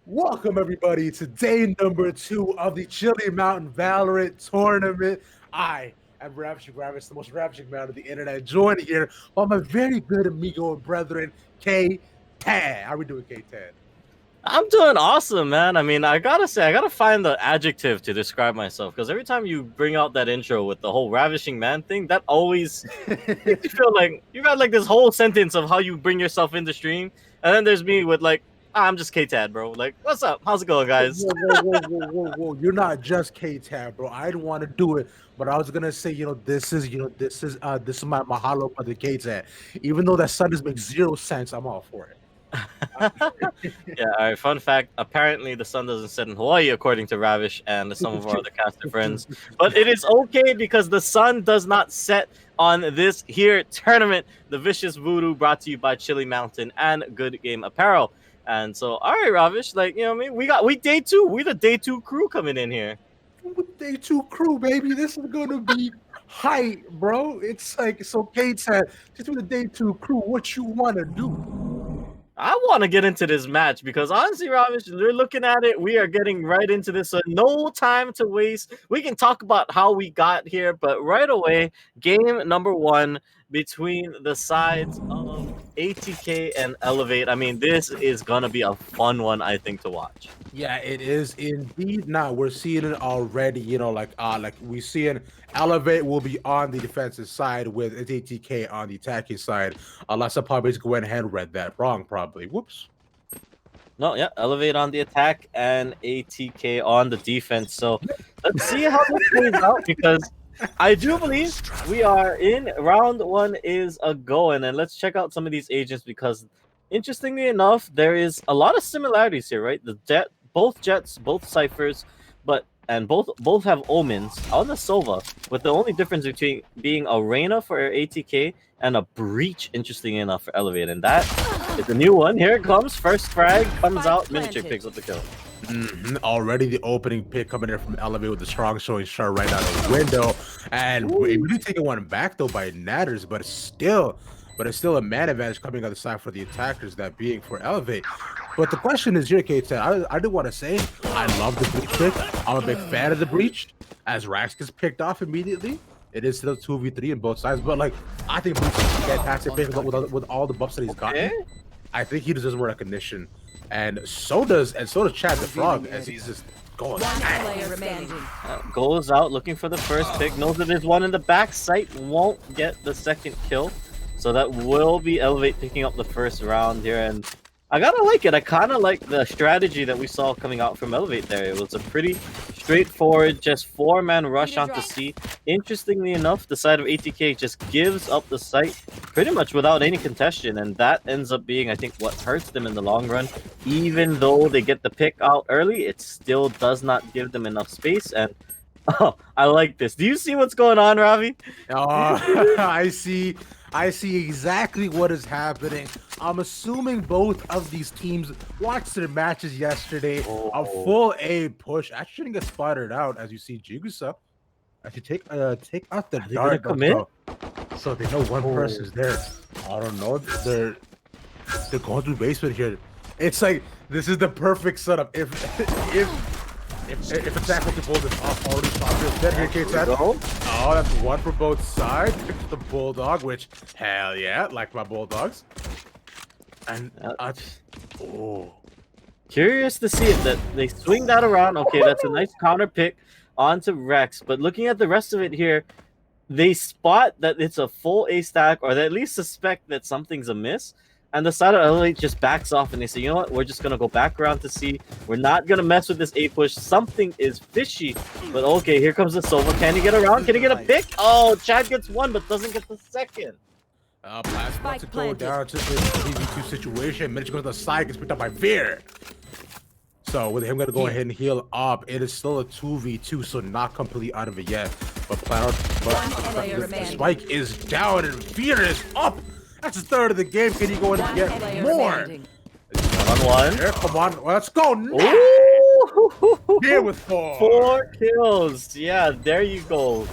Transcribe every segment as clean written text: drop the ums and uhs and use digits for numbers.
Welcome everybody to day number 2 of the Chili Mountain Valorant tournament. I am Ravishing Ravish, the most ravishing man of the internet, joined here by my very good amigo and brethren, Ktad. How are we doing, Ktad? I'm doing awesome, man. I mean, I gotta say, I gotta find the adjective to describe myself because every time you bring out that intro with the whole ravishing man thing, that always makes you feel like you got like this whole sentence of how you bring yourself in the stream, and then there's me with like, I'm just Ktad, bro. Like, what's up? How's it going, guys? Whoa. You're not just Ktad, bro. I didn't want to do it, but I was gonna say, this is my mahalo for the Ktad. Even though that sentence makes zero sense, I'm all for it. Yeah, all right. Fun fact: apparently, the sun doesn't set in Hawaii, according to Ravish and some of our other caster friends. But it is okay because the sun does not set on this here tournament. The Vicious Voodoo, brought to you by Chili Mountain and Good Game Apparel. And so, all right, Ravish, like what I mean, we day 2. We the day 2 crew coming in here. With day 2 crew, baby, this is gonna be hype, bro. It's like Ktad, just with the day 2 crew. What you wanna do? I want to get into this match because honestly, Ravish, we're looking at it. We are getting right into this. So no time to waste. We can talk about how we got here, but right away, game number 1 between the sides of ATK and Elevate. I mean, this is going to be a fun one, I think, to watch. Yeah, it is indeed. Now we're seeing it already. Like we seeing Elevate will be on the defensive side with ATK on the attacking side. Unless I probably just went ahead and read that wrong, probably. Whoops. No, yeah, Elevate on the attack and ATK on the defense. So let's see how this plays out because I do believe we are in round 1 is a going, and let's check out some of these agents because interestingly enough, there is a lot of similarities here, right? Both jets, both ciphers, and both have omens on the Sova, with the only difference between being a Reyna for ATK and a Breach, interesting enough, for Elevate. And that is a new one. Here it comes. First frag comes out. Miniature picks up the kill. Already the opening pick coming in from Elevate with the strong showing shot right out of the window. And we did take one back though by Natters, but it's still a man advantage coming on the side for the attackers, that being for Elevate. But the question is here, Ktad, I do want to say, I love the Breach pick. I'm a big fan of the Breach. As Rax gets picked off immediately, it is still 2v3 in both sides. But like, I think Breach is a fantastic pick with all the buffs that he's gotten. I think he deserves more recognition. And so does Chad the Frog, as he's just going. Goes out looking for the first pick, knows that there's one in the back site, won't get the second kill. So that will be Elevate picking up the first round here, and I gotta like it. I kind of like the strategy that we saw coming out from Elevate there. It was a pretty straightforward, just 4-man rush onto C. Interestingly enough, the side of ATK just gives up the site pretty much without any contestation, and that ends up being, I think, what hurts them in the long run. Even though they get the pick out early, it still does not give them enough space, and oh, I like this. Do you see what's going on, Ravi? Oh, I see exactly what is happening. I'm assuming both of these teams watched their matches yesterday. A full A push. I shouldn't get spotted out, as you see Jigusa. I should take out the dart. So they know one person's there. I don't know. They're going through basement here. It's like this is the perfect setup. If attack with the bull is off already shot dead here, Ktad. Oh, that's one for both sides. Picked the bulldog, which hell yeah, like my bulldogs. And curious to see it that they swing that around. Okay, that's a nice counter pick onto Rex. But looking at the rest of it here, they spot that it's a full A stack, or they at least suspect that something's amiss. And the side of Elevate just backs off and they say, you know what, we're just going to go back around to see. We're not going to mess with this A push. Something is fishy. But okay, here comes the Sova. Can he get around? Can he get a pick? Oh, Chad gets one but doesn't get the second. Pass wants to go down to this 3v2 situation. Mitch goes to the side, gets picked up by Veer. So with him going to go ahead and heal up, it is still a 2v2, so not completely out of it yet. But the spike is down and Veer is up. That's the third of the game. Can you go in and get more? 1-on-1. Here, come on. Let's go. Ooh. Here with 4. 4 kills. Yeah, there you go.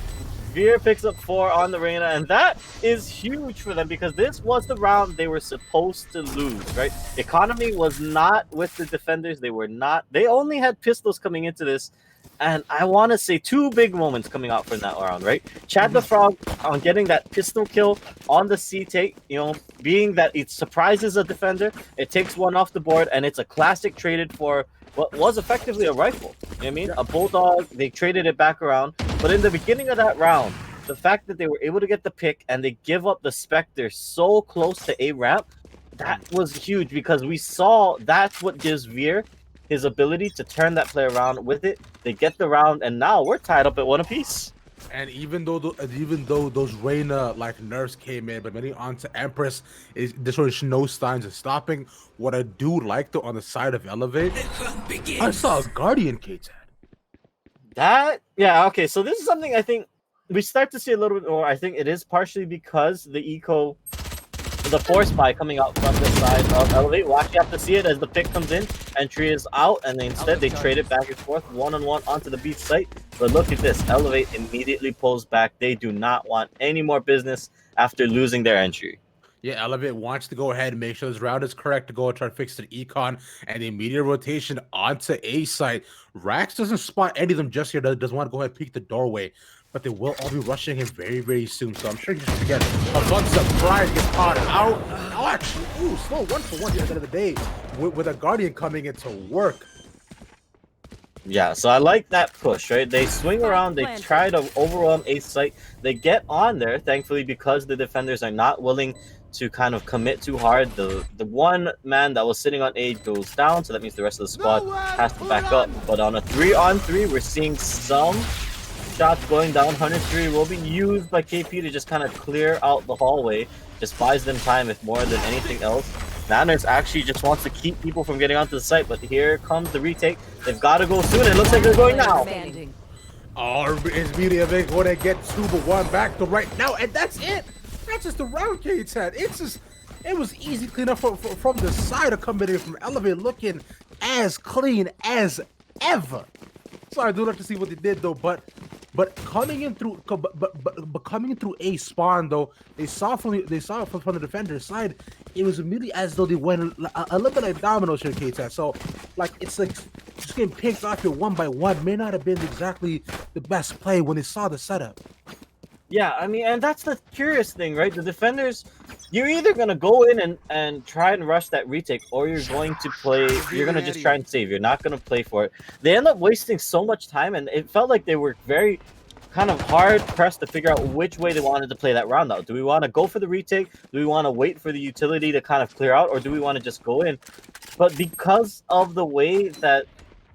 Veer picks up 4 on the Reyna, and that is huge for them because this was the round they were supposed to lose, right? Economy was not with the defenders. They were not. They only had pistols coming into this, and I want to say 2 big moments coming out from that round, right? Chad the Frog on getting that pistol kill on the C-take, you know, being that it surprises a defender, it takes one off the board, and it's a classic traded for what was effectively a rifle. You know what I mean? A Bulldog, they traded it back around. But in the beginning of that round, the fact that they were able to get the pick and they give up the Spectre so close to A ramp, that was huge because we saw that's what gives Veer his ability to turn that play around with it. They get the round, and now we're tied up at 1 apiece. And even though those Reyna like nerfs came in, but many onto Empress, there's sort of no signs of stopping. What I do like though on the side of Elevate, I saw a Guardian Ktad. Yeah, okay, so this is something I think we start to see a little bit more. I think it is partially because the force buy coming out from the side of Elevate. We'll actually have to see it as the pick comes in. Entry is out, and instead they trade it back and forth, one-on-one onto the B site. But look at this. Elevate immediately pulls back. They do not want any more business after losing their entry. Yeah, Elevate wants to go ahead and make sure this round is correct to go and try to fix the econ and the immediate rotation onto A site. Rax doesn't spot any of them just here. Doesn't want to go ahead and peek the doorway, but they will all be rushing him very, very soon. So I'm sure he's just get a fun surprise, get caught out. Oh, actually, ooh, slow 1-for-1 at the end of the day with a Guardian coming into work. Yeah, so I like that push, right? They swing around, they try to overwhelm A site. They get on there, thankfully, because the defenders are not willing to kind of commit too hard. The one man that was sitting on A goes down, so that means the rest of the squad has to back up. But on a 3-on-3, we're seeing some shots going down. 103 will be used by KP to just kind of clear out the hallway. Just buys them time if more than anything else. Nanners actually just wants to keep people from getting onto the site, but here comes the retake. They've got to go soon. It looks like they're going now. Oh, it's media big when they get 2-1 back to right now, and that's it. That's just the round Ktad. It was easy clean up from the side of coming in from Elevate, looking as clean as ever. Sorry, I do like to see what they did though, but coming in through coming through A spawn though, they saw from the defender's side, it was immediately as though they went a little bit like dominoes here, Ktad. So like it's like just getting picked off here one by one may not have been exactly the best play when they saw the setup. Yeah, I mean, and that's the curious thing, right? The defenders, you're either going to go in and try and rush that retake, or you're going to play, you're going to just try and save. You're not going to play for it. They end up wasting so much time, and it felt like they were very kind of hard pressed to figure out which way they wanted to play that round out. Do we want to go for the retake? Do we want to wait for the utility to kind of clear out, or do we want to just go in? But because of the way that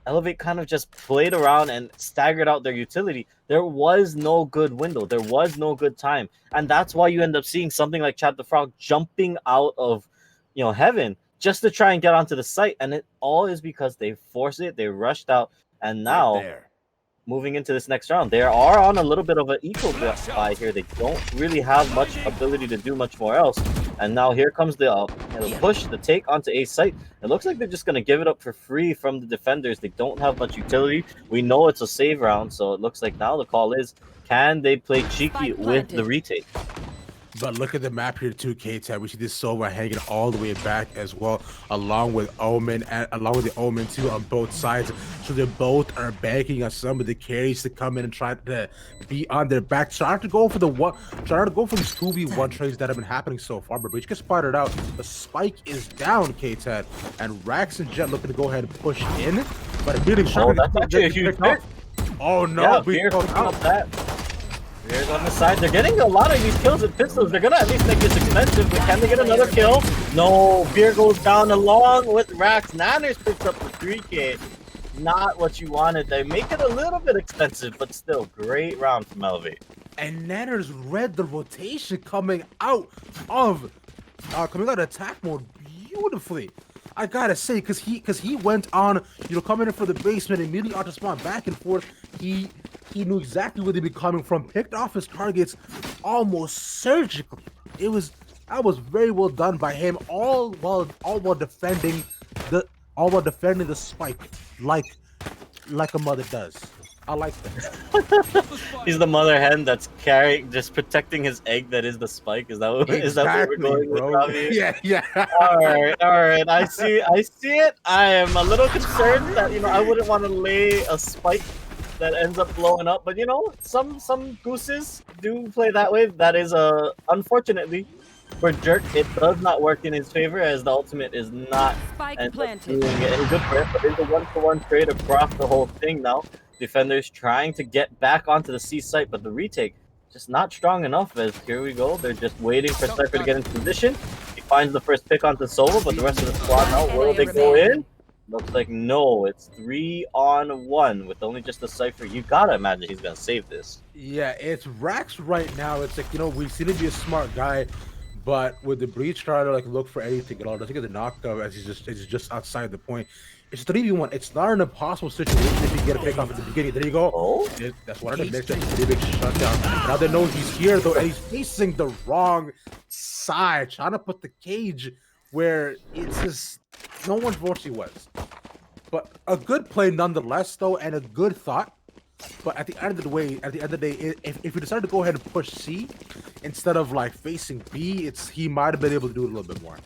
Elevate kind of just played around and staggered out their utility, there was no good window. There was no good time. And that's why you end up seeing something like Chad the Frog jumping out of, heaven just to try and get onto the site. And it all is because they forced it, they rushed out, and now moving into this next round, they are on a little bit of an eco buy here. They don't really have much ability to do much more else. And now here comes the push, the take onto A site. It looks like they're just going to give it up for free from the defenders. They don't have much utility. We know it's a save round, so it looks like now the call is, can they play cheeky with the retake? But look at the map here too, Ktad. We see this Sova hanging all the way back as well, along with Omen and along with the Omen too on both sides. So they both are banking on some of the carries to come in and try to be on their back. Trying to go for these 2v1 trades that have been happening so far. But Breach gets spotted out. The spike is down, Ktad, and Rax and Jet looking to go ahead and push in. But immediately that's actually a huge pick. Oh no, yeah, Beer picking up that. Here's on the side. They're getting a lot of these kills with pistols. They're going to at least make this expensive, but can they get another kill? No, Beer goes down along with Rax. Nanners picks up the 3K. Not what you wanted. They make it a little bit expensive, but still, great round from Elevate. And Nanners read the rotation coming out of attack mode beautifully. I gotta say, because he went on, coming in for the basement, immediately auto spawn back and forth. He knew exactly where they'd be coming from, picked off his targets almost surgically. That was very well done by him, all while defending the spike like a mother does. I like that. He's the mother hen that's just protecting his egg that is the spike. Is that what, is that where we're going with, Ravi? Yeah. All right. I see it. I am a little concerned that I wouldn't want to lay a spike that ends up blowing up, but some gooses do play that way. That is unfortunately for Jerk, it does not work in his favor as the ultimate is not doing any good for him. But it's a 1-for-1 trade across the whole thing now. Defenders trying to get back onto the C site, but the retake just not strong enough. As here we go, they're just waiting for Cypher to get into position. He finds the first pick onto Sova, but the rest of the squad now, will they go in? Looks like no. It's 3-on-1 with only just the Cypher. You gotta imagine he's gonna save this. Yeah, it's Rax right now. It's like, we seem to be a smart guy, but with the breach trying to look for anything at all, doesn't get the knockup as he's just outside the point. It's 3v1. It's not an impossible situation if you get a pick off at the beginning. There you go. Oh, that's one of the next. That's a pretty big shutdown. Now they know he's here though, and he's facing the wrong side, trying to put the cage where it's just no one fortunately was. But a good play nonetheless, though, and a good thought. But at the end of the day, if you decide to go ahead and push C instead of facing B, he might have been able to do it a little bit more.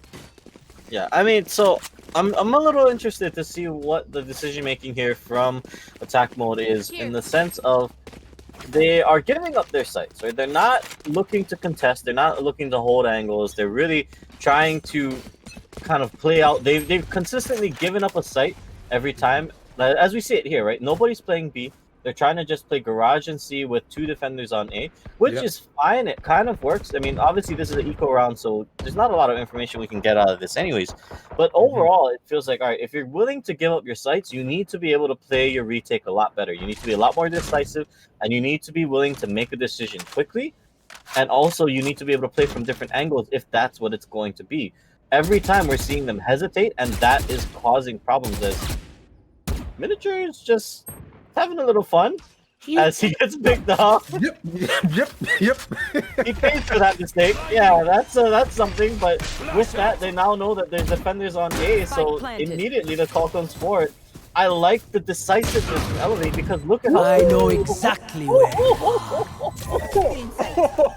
Yeah, I mean, so I'm a little interested to see what the decision making here from attack mode is, in the sense of they are giving up their sights, right? They're not looking to contest, they're not looking to hold angles, they're really trying to kind of play out. They've consistently given up a sight every time, as we see it here, right? Nobody's playing B. They're trying to just play garage and C with 2 defenders on A, which is fine. It kind of works. I mean, obviously this is an eco round, so there's not a lot of information we can get out of this anyways. But overall, it feels like, all right, if you're willing to give up your sights, you need to be able to play your retake a lot better. You need to be a lot more decisive, and you need to be willing to make a decision quickly. And also, you need to be able to play from different angles if that's what it's going to be. Every time we're seeing them hesitate, and that is causing problems as Miniature is just having a little fun as he gets picked off. Yep. He paid for that mistake. Yeah, that's something. But with that, they now know that there's defenders on A, so immediately the call comes forward. I like the decisiveness from Elevate because look at how I know exactly where.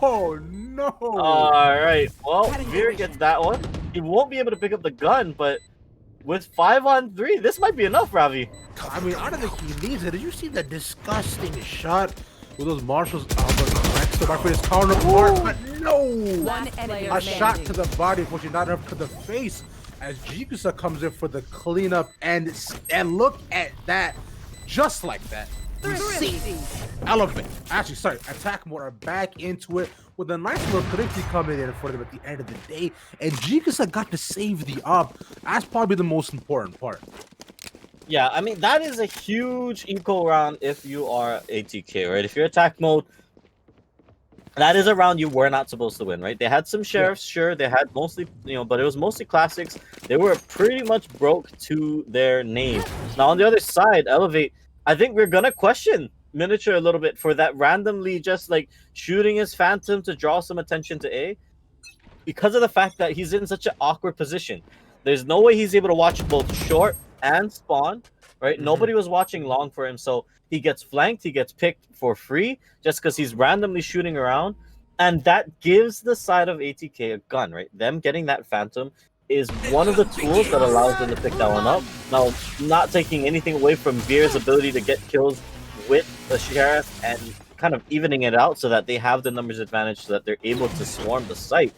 Oh no! All right, well, Veer gets that one. He won't be able to pick up the gun, but with 5-on-3, this might be enough, Ravi. I mean, I don't think he needs it. Did you see that disgusting shot with those marshals? Next to his counterpart, but no! A shot to the body, which is not enough to the face. As Jigusa comes in for the cleanup, and look at that, just like that. We see Elevate. Actually, sorry, attack mode are back into it with a nice little predicty coming in for them at the end of the day. And Jigusa got to save the up. That's probably the most important part. Yeah, I mean, that is a huge eco round if you are ATK, right? If you're attack mode, that is a round you were not supposed to win, right? They had some sheriffs, sure. They had mostly, but it was mostly classics. They were pretty much broke to their name. Now, on the other side, Elevate, I think we're going to question Miniature a little bit for that randomly just shooting his Phantom to draw some attention to A because of the fact that he's in such an awkward position. There's no way he's able to watch both short and spawn, right? Nobody was watching long for him, so he gets flanked, he gets picked for free just because he's randomly shooting around, and that gives the side of ATK a gun, right? Them getting that Phantom is one of the tools that allows them to pick that one up. Now, not taking anything away from Veer's ability to get kills with the Sheriff and kind of evening it out so that they have the numbers advantage so that they're able to swarm the site.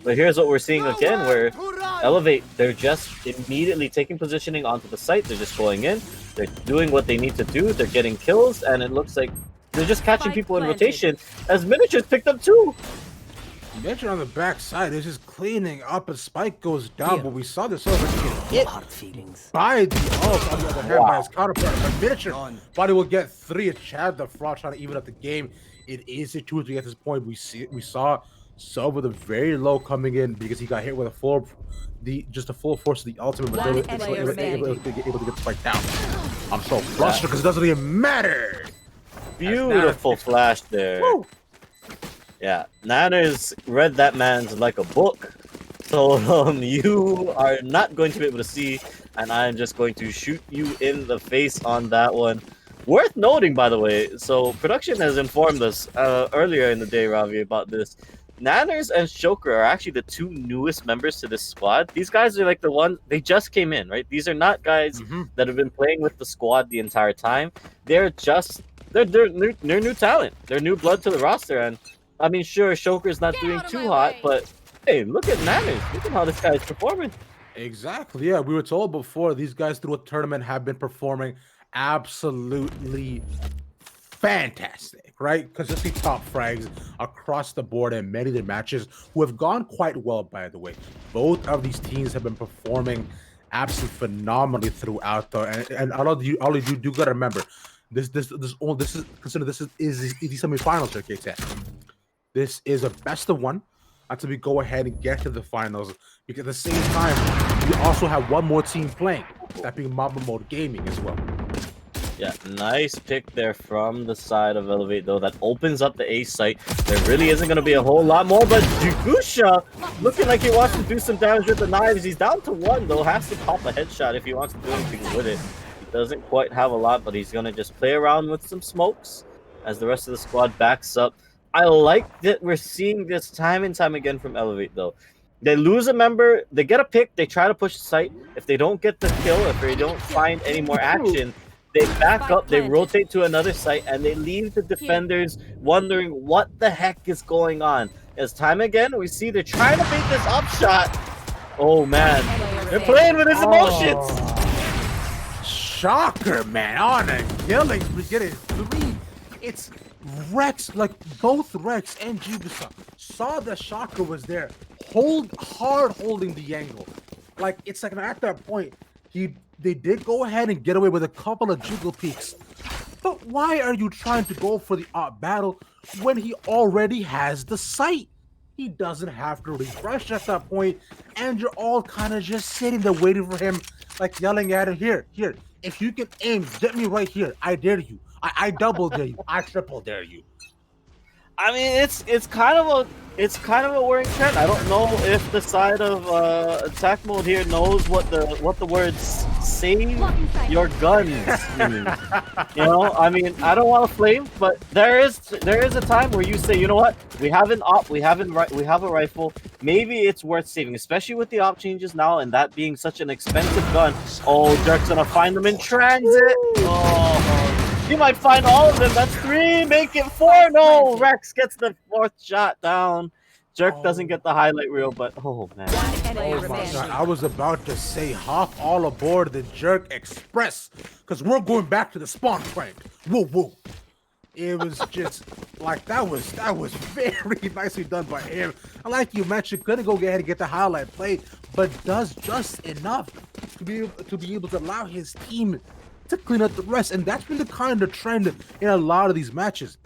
But here's what we're seeing again, where Elevate, they're just immediately taking positioning onto the site. They're just going in. They're doing what they need to do. They're getting kills, and it looks like they're just catching people in rotation as Miniature's picked up too. Miniature on the back side is just cleaning up as Spike goes down, but we saw this over get hit by the ult on the other hand by his counterpart. But Miniature body will get 3. Chad the Frog trying to even up the game. It is a 2-3 at this point. We saw Sova the very low coming in because he got hit with a full force of the ultimate, but able to get Spike down. I'm so frustrated because it doesn't even matter. Beautiful flash there. Woo. Yeah, Nanners read that man's like a book. So you are not going to be able to see, and I'm just going to shoot you in the face on that one. Worth noting, by the way, so production has informed us earlier in the day, Ravi, about this. Nanners and Shoker are actually the two newest members to this squad. These guys are like the ones, they just came in, right? These are not guys that have been playing with the squad the entire time. They're just, they're new talent. They're new blood to the roster. And I mean, sure, Shoker's not doing too hot, but hey, look at Nanners. Look at how this guy's performing. Exactly. Yeah, we were told before these guys through a tournament have been performing absolutely fantastic, right? Consistently top frags across the board in many of their matches, who have gone quite well, by the way. Both of these teams have been performing absolutely phenomenally throughout, though. And all of you do gotta remember, this is consider this is the semifinals here, Ktad. This is a best of one until we go ahead and get to the finals. Because at the same time, we also have one more team playing, that being Mamba Mode Gaming as well. Yeah, nice pick there from the side of Elevate, though. That opens up the A site. There really isn't going to be a whole lot more, but Jugusha looking like he wants to do some damage with the knives. He's down to one, though. Has to pop a headshot if he wants to do anything with it. He doesn't quite have a lot, but he's going to just play around with some smokes as the rest of the squad backs up. I like that we're seeing this time and time again from Elevate, though. They lose a member, they get a pick, they try to push the site. If they don't get the kill, if they don't find any more action, they back up, they rotate to another site, and they leave the defenders wondering what the heck is going on. As time again, we see they're trying to make this up shot. Oh man, they're playing with his emotions. Shocker, man. On a killing, we get it 3. It's Rex, like both Rex and Jigusa saw that Shocker was there, holding the angle. Like it's like at that point, they did go ahead and get away with a couple of jiggle peeks. But why are you trying to go for the battle when he already has the sight? He doesn't have to refresh at that point, and you're all kind of just sitting there waiting for him, like yelling at him, here, if you can aim, get me right here. I dare you. I double dare you. I triple dare you. I mean, it's kind of a worrying trend. I don't know if the side of attack mode here knows what the words "save your guns" mean. You know, I mean, I don't want to flame, but there is a time where you say, you know what, we have an op, we have a rifle. Maybe it's worth saving, especially with the op changes now, and that being such an expensive gun. Oh, Jerk's gonna find them in transit. Oh. You might find all of them. That's 3. Make it 4. No, Rex gets the 4th shot down. Jerk doesn't get the highlight reel, but oh man. Oh my god, I was about to say hop all aboard the Jerk Express, because we're going back to the spawn point. Woo woo. It was just like that was very nicely done by him. And like you mentioned, couldn't go ahead and get the highlight play, but does just enough to be able to allow his team to clean up the rest. And that's been the kind of trend in a lot of these matches.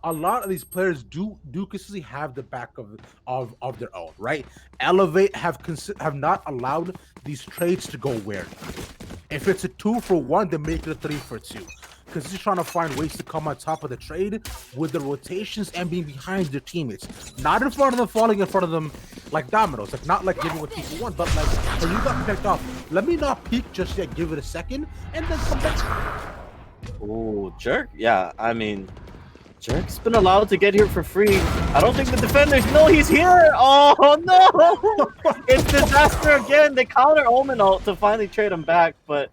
A lot of these players do consistently have the back of their own, right? Elevate have not allowed these trades to go weird. If it's a 2 for 1, they make it a 3 for 2. Because he's trying to find ways to come on top of the trade with the rotations and being behind their teammates. Not in front of them, falling in front of them like dominoes. Like not like giving what people want, but like when you got picked off, let me not peek just yet, give it a second, and then come back. Oh, Jerk? Yeah, I mean, Jerk's been allowed to get here for free. I don't think the defenders know he's here. Oh no! It's disaster again. They counter Omen ult to finally trade him back, but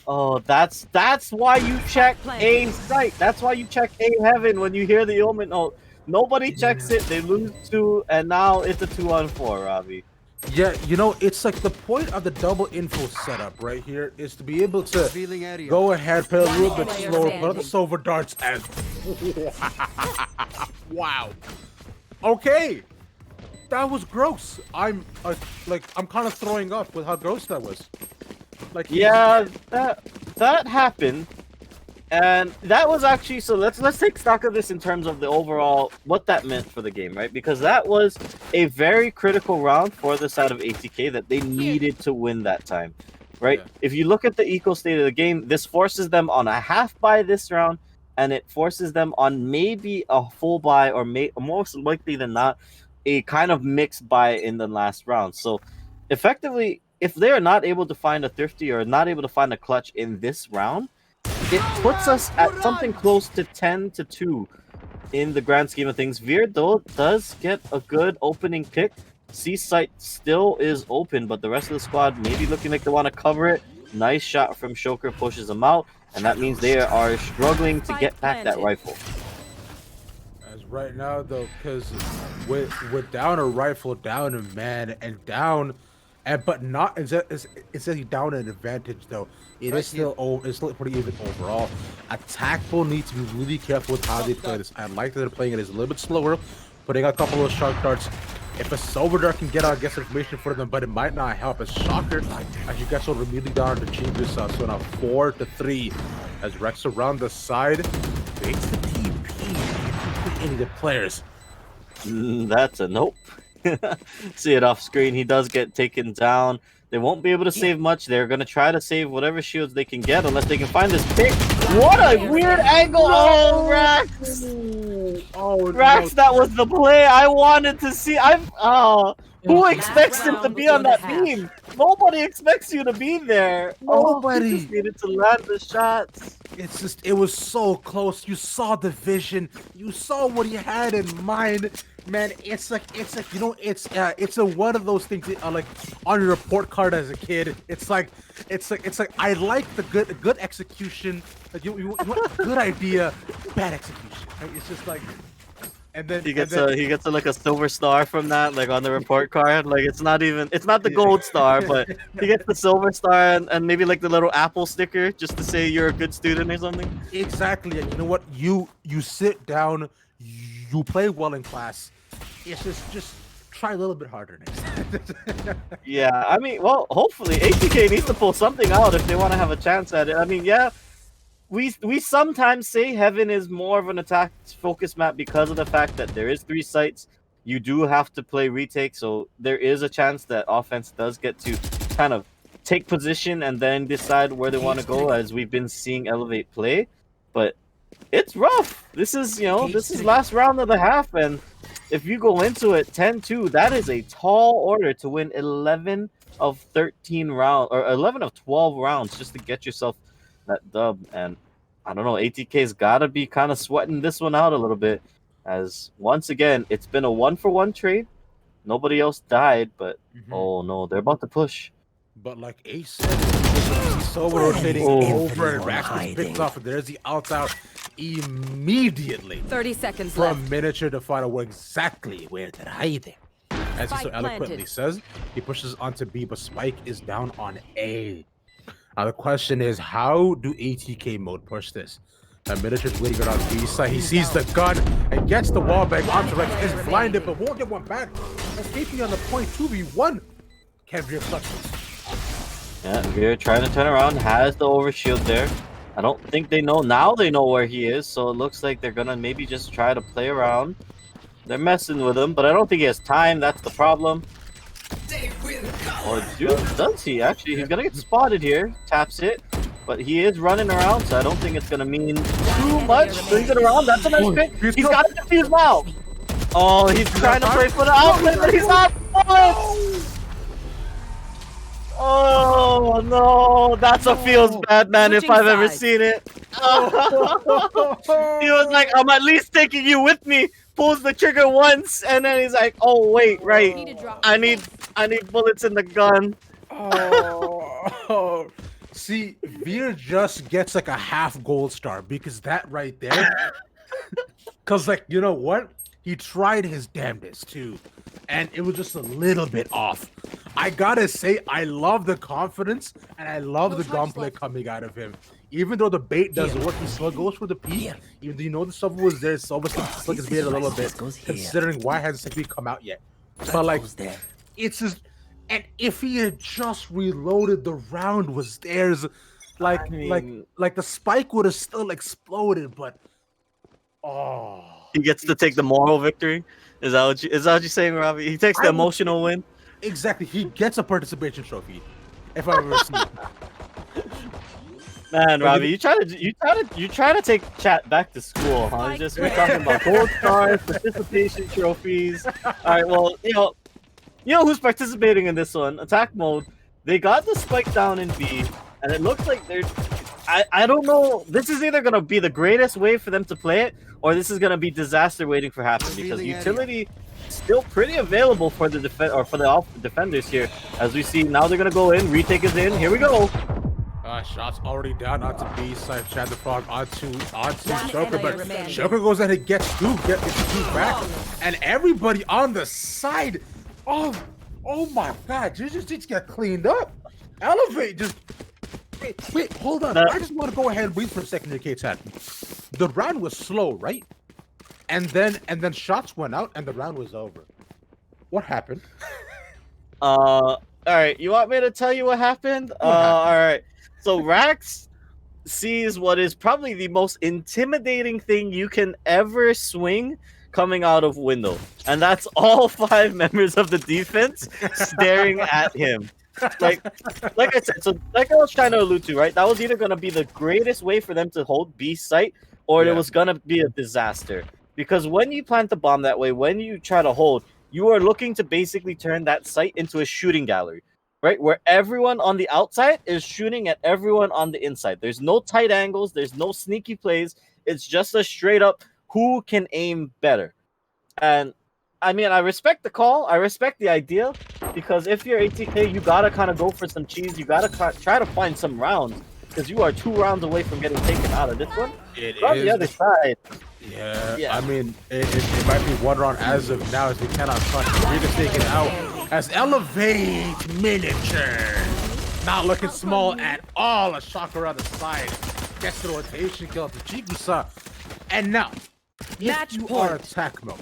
oh, that's why you check A site. That's why you check A heaven when you hear the Omen ult. Nobody checks it. They lose 2, and now it's a 2-on-4, Ravi. Yeah, you know, it's like the point of the double info setup right here is to be able to go ahead, play a little bit slower, put up the silver darts, and wow. Okay, that was gross. I'm kind of throwing up with how gross that was. Like, yeah, that happened. And that was actually, so let's take stock of this in terms of the overall, what that meant for the game, right? Because that was a very critical round for the side of ATK that they needed to win that time, right? Yeah. If you look at the eco state of the game, this forces them on a half buy this round, and it forces them on maybe a full buy, or most likely than not, a kind of mixed buy in the last round. So effectively, if they are not able to find a thrifty or not able to find a clutch in this round, it puts us at something close to 10-2 in the grand scheme of things. Veer, though, does get a good opening pick. C site still is open, but the rest of the squad maybe looking like they want to cover it. Nice shot from Shoker, pushes them out, and that means they are struggling to get back that rifle. As right now, though, because with down a rifle, down a man, and down, but not it's down an advantage though. It's still pretty even overall. Attack will need to be really careful with how they play this. I like that they're playing it a little bit slower, putting a couple of shark darts. If a Silver Dart can get out, get some information for them, but it might not help. As Shocker, as you guys will immediately down to change this up. So now 4-3 as Rex around the side baits the TP into the players. That's a nope. See it off screen. He does get taken down. They won't be able to save much. They're going to try to save whatever shields they can get unless they can find this pick. What a weird angle. Oh, Rax. Oh, Rax, that was the play I wanted to see. Who expects him to be on that beam? Nobody expects you to be there. Nobody. He just needed to land the shots. It's just, it was so close. You saw the vision. You saw what he had in mind. Man, it's like you know, it's a one of those things that, like on your report card as a kid. It's like I like the good execution. Like you want a good idea, bad execution. Right? It's just like, and then he gets like a silver star from that, like on the report card. Like it's not the gold star, but he gets the silver star and maybe like the little Apple sticker just to say you're a good student or something. Exactly. And you know what? You sit down, you play well in class. It's just try a little bit harder next time. Yeah, I mean, well, hopefully ATK needs to pull something out if they want to have a chance at it. I mean, yeah, we sometimes say Heaven is more of an attack focus map because of the fact that there is 3 sites. You do have to play retake, so there is a chance that offense does get to kind of take position and then decide where they want to go, as we've been seeing Elevate play. But it's rough. This is, you know, this is last round of the half, and if you go into it 10-2, that is a tall order to win 11 of 13 rounds, or 11 of 12 rounds just to get yourself that dub. And I don't know, ATK's got to be kind of sweating this one out a little bit, as once again, it's been a 1-for-1 trade. Nobody else died, but oh no, they're about to push. But like Ace said, he's so rotating over and Rax picks off, and there's the out immediately. 30 seconds from left. Miniature to find out exactly where they're hiding. As he so eloquently says, he pushes onto B, but Spike is down on A. Now the question is, how do ATK mode push this? Miniature's waiting on B side. He sees the gun and gets the wall back onto Rex. Is blinded, but won't get one back. Escaping on the point 2v1. Can't Veer clutch this. Yeah, Veer trying to turn around, has the overshield there. I don't think they know. Now they know where he is, so it looks like they're gonna maybe just try to play around. They're messing with him, but I don't think he has time. That's the problem. Or does he? Actually, he's gonna get spotted here. Taps it, but he is running around, so I don't think it's gonna mean too much. Brings it around. That's a nice pick. He's got to defuse now. Oh, he's trying to play for the outlet, but he's not bullets. Oh no, that's a feels bad man if I've ever seen it. He was like, I'm at least taking you with me. Pulls the trigger once, and then he's like, oh wait, right. I need bullets in the gun. Oh. See, Veer just gets like a half gold star because that right there. Cause like, you know what? He tried his damnedest too, and it was just a little bit off. I gotta say, I love the confidence and I love the gunplay coming out of him. Even though the bait doesn't work, he still goes for the peak. Even though you know the sub was there, it's almost like it's baited a little bit, considering why hasn't it come out yet. But like, it's just, and if he had just reloaded, the round was theirs. Like, like the spike would have still exploded, but oh. He gets to take the moral victory. Is that what you're saying, Ravi? He takes the emotional win. Exactly. He gets a participation trophy. If I've ever seen it. Man, Ravi, you try to take chat back to school, huh? We're talking about gold stars, participation trophies. All right, well, you know who's participating in this one? Attack mode. They got the spike down in B, and it looks like they're I don't know. This is either gonna be the greatest way for them to play it, or this is gonna be disaster waiting for happen because utility still pretty available for the defenders here. As we see now, they're gonna go in. Retake is in. Here we go. Shots already down onto B side. Chad the Frog onto Joker, but remaining. Joker goes ahead and gets two back, and everybody on the side. Oh my God! Just get cleaned up. Elevate just. Wait, hold on. I just want to go ahead and breathe for a second here, Ktad. The round was slow, right? And then shots went out, and the round was over. What happened? All right. You want me to tell you what happened? All right. So Rax sees what is probably the most intimidating thing you can ever swing coming out of window, and that's all 5 members of the defense staring at him. Like I said, so like I was trying to allude to, right? That was either going to be the greatest way for them to hold B site, or it was going to be a disaster. Because when you plant the bomb that way, when you try to hold, you are looking to basically turn that site into a shooting gallery, right? Where everyone on the outside is shooting at everyone on the inside. There's no tight angles. There's no sneaky plays. It's just a straight up who can aim better. And I mean, I respect the call. I respect the idea, because if you're ATK, you gotta kind of go for some cheese. You gotta try to find some rounds, because you are 2 rounds away from getting taken out of this one. On the other side. Yeah. I mean, it might be 1 round as of now, as we cannot trust Rega's taken out as Elevate miniature. Not looking small at all. A shocker on the side. Gets the rotation kill to Chigusa. And now, if you are attack mode,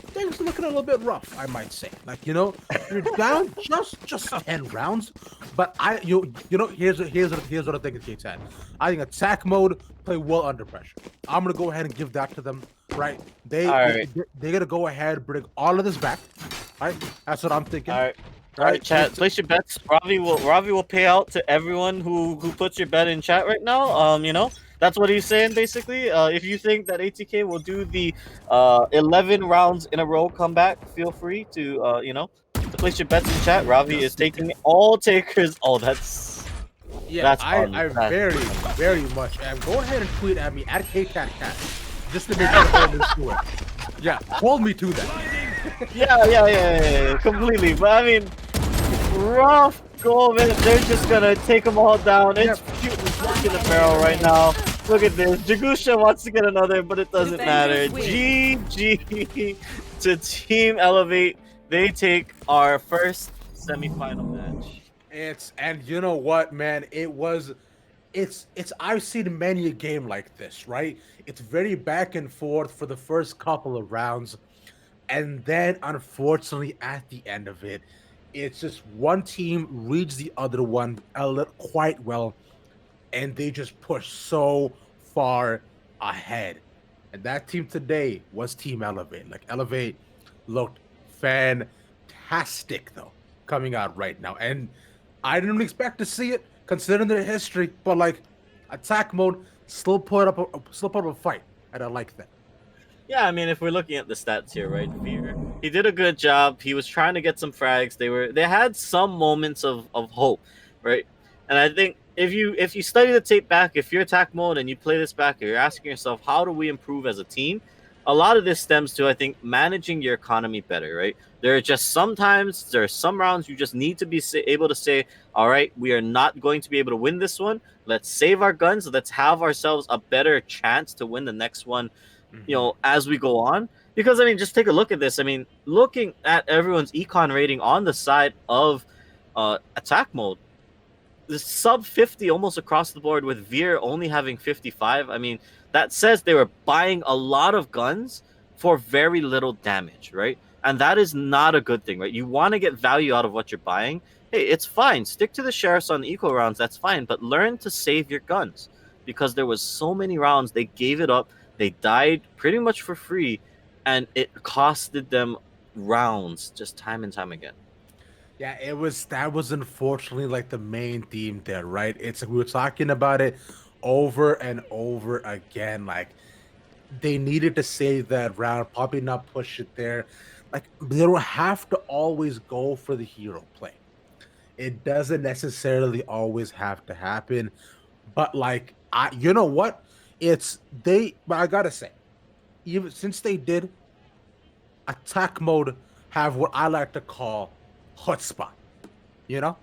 things are looking a little bit rough, I might say. Like, you know, you're down just 10 rounds, but you know, here's what I think of Ktad. I think attack mode play well under pressure. I'm gonna go ahead and give that to them. Right? They're gonna go ahead and bring all of this back. Right? That's what I'm thinking. All right, chat. Place your bets. Ravi will pay out to everyone who puts your bet in chat right now. You know. That's what he's saying, basically. If you think that ATK will do the 11 rounds in a row comeback, feel free to, you know, to place your bets in chat. Ravi is taking all takers. Oh, that's... Yeah, that's I very much am. Go ahead and tweet at me, at Ktad, just to make sure to hold me to it. Yeah, hold me to that. Yeah, completely. But, I mean, rough goal, man. They're just going to take them all down. It's shooting in the barrel right now. Look at this. Jagusha wants to get another, but it doesn't matter. GG to Team Elevate. They take our first semifinal match. And you know what, man? I've seen many a game like this, right? It's very back and forth for the first couple of rounds. And then, unfortunately, at the end of it, it's just one team reads the other one quite well. And they just push so far ahead. And that team today was Team Elevate. Like, Elevate looked fantastic, though, coming out right now. And I didn't expect to see it, considering their history. But, like, attack mode still put up a fight. And I like that. Yeah, I mean, if we're looking at the stats here, right, Veer, he did a good job. He was trying to get some frags. They had some moments of hope, right? And I think if you study the tape back, if you're attack mode and you play this back, you're asking yourself, how do we improve as a team? A lot of this stems to, I think, managing your economy better, right? There are some rounds you just need to be able to say, all right, we are not going to be able to win this one. Let's save our guns. Let's have ourselves a better chance to win the next one, you know, as we go on. Because, I mean, just take a look at this. I mean, looking at everyone's econ rating on the side of attack mode, the sub 50 almost across the board, with Veer only having 55. I mean, that says they were buying a lot of guns for very little damage, right? And that is not a good thing, right? You want to get value out of what you're buying. Hey, it's fine. Stick to the sheriffs on the eco rounds. That's fine. But learn to save your guns, because there was so many rounds they gave it up. They died pretty much for free, and it costed them rounds just time and time again. Yeah, that was unfortunately like the main theme there, right? It's like we were talking about it over and over again. Like, they needed to save that round, probably not push it there. Like, they don't have to always go for the hero play. It doesn't necessarily always have to happen. But like, you know what? But I gotta say, even since they did attack mode, have what I like to call hotspot. You know,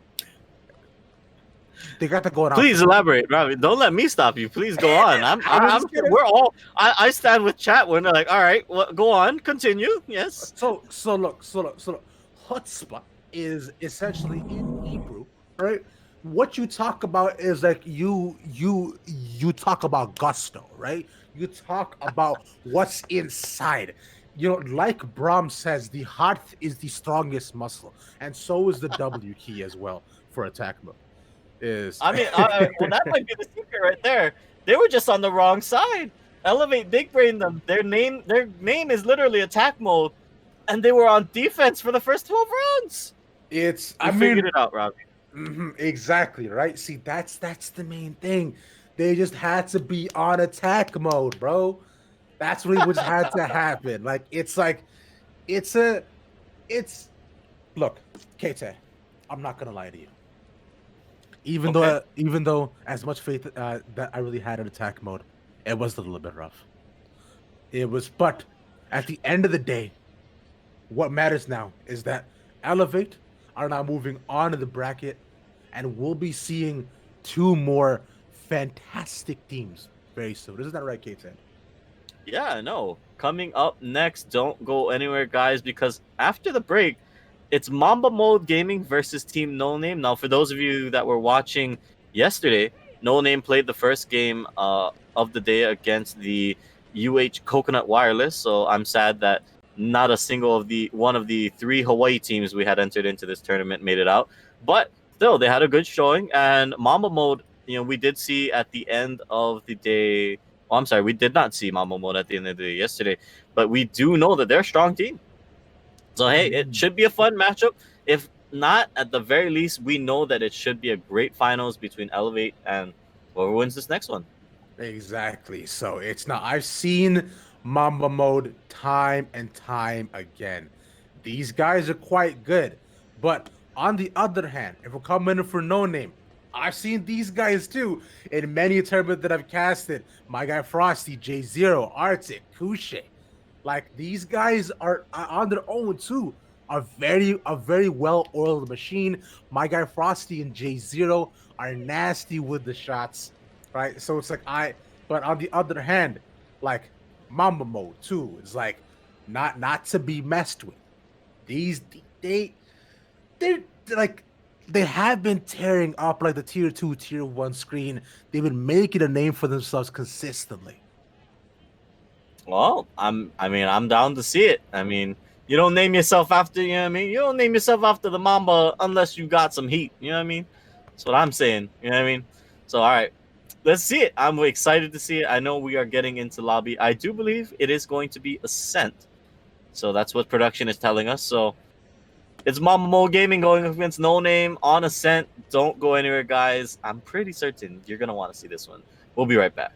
they got to go Please out. elaborate, Robbie. Don't let me stop you. Please go on. I was I'm. kidding. We're all. I stand with chat when they're like, all right, well, go on, continue. Yes. So look. Hotspot is essentially in Hebrew, right? What you talk about is like you talk about gusto, right? You talk about what's inside. You know, like Brahm says, the heart is the strongest muscle, and so is the W key as well for attack mode. Is I mean, well, that might be the secret right there. They were just on the wrong side. Elevate big brain them. Their name is literally attack mode, and they were on defense for the first 12 rounds. I Figured mean, it out, Robbie. exactly, right? See, that's the main thing. They just had to be on attack mode, bro. That's what was had to happen. Like it's a it's look, Ktad, I'm not gonna lie to you. Okay. Even though as much faith that I really had in attack mode, it was a little bit rough. It was, but at the end of the day, what matters now is that Elevate are now moving on to the bracket, and we'll be seeing two more fantastic teams very soon. Isn't that right, Ktad? Yeah, I know. Coming up next, don't go anywhere, guys, because after the break, it's Mamba Mode Gaming versus Team No Name. Now, for those of you that were watching yesterday, No Name played the first game of the day against the Coconut Wireless. So I'm sad that not a single of the one of the three Hawaii teams we had entered into this tournament made it out. But still, they had a good showing. And Mamba Mode, we did see at the end of the day. Oh, I'm sorry, we did not see Mamba Mode at the end of the day yesterday, but we do know that they're a strong team. So hey, it should be a fun matchup. If not, at the very least, we know that it should be a great finals between Elevate and whoever wins this next one. Exactly. So it's not. I've seen Mamba Mode time and time again. These guys are quite good, but on the other hand, if we're coming in for No Name, I've seen these guys too in many tournaments that I've casted. My guy Frosty, J0, Arctic, Kushe. Like these guys are on their own too. A very well oiled machine. My guy Frosty and J0 are nasty with the shots, right? So it's like but on the other hand, like Mamba Mode too is like not to be messed with. These they're like they have been tearing up like the tier 2, tier 1 screen. They've been making a name for themselves consistently. Well, I'm down to see it. I mean, you don't name yourself after, you know what I mean? You don't name yourself after the Mamba unless you got some heat, you know what I mean? That's what I'm saying, you know what I mean? So, all right, let's see it. I'm excited to see it. I know we are getting into lobby. I do believe it is going to be Ascent. So that's what production is telling us. So it's Mamba Mo Gaming going against No Name on Ascent. Don't go anywhere, guys. I'm pretty certain you're going to want to see this one. We'll be right back.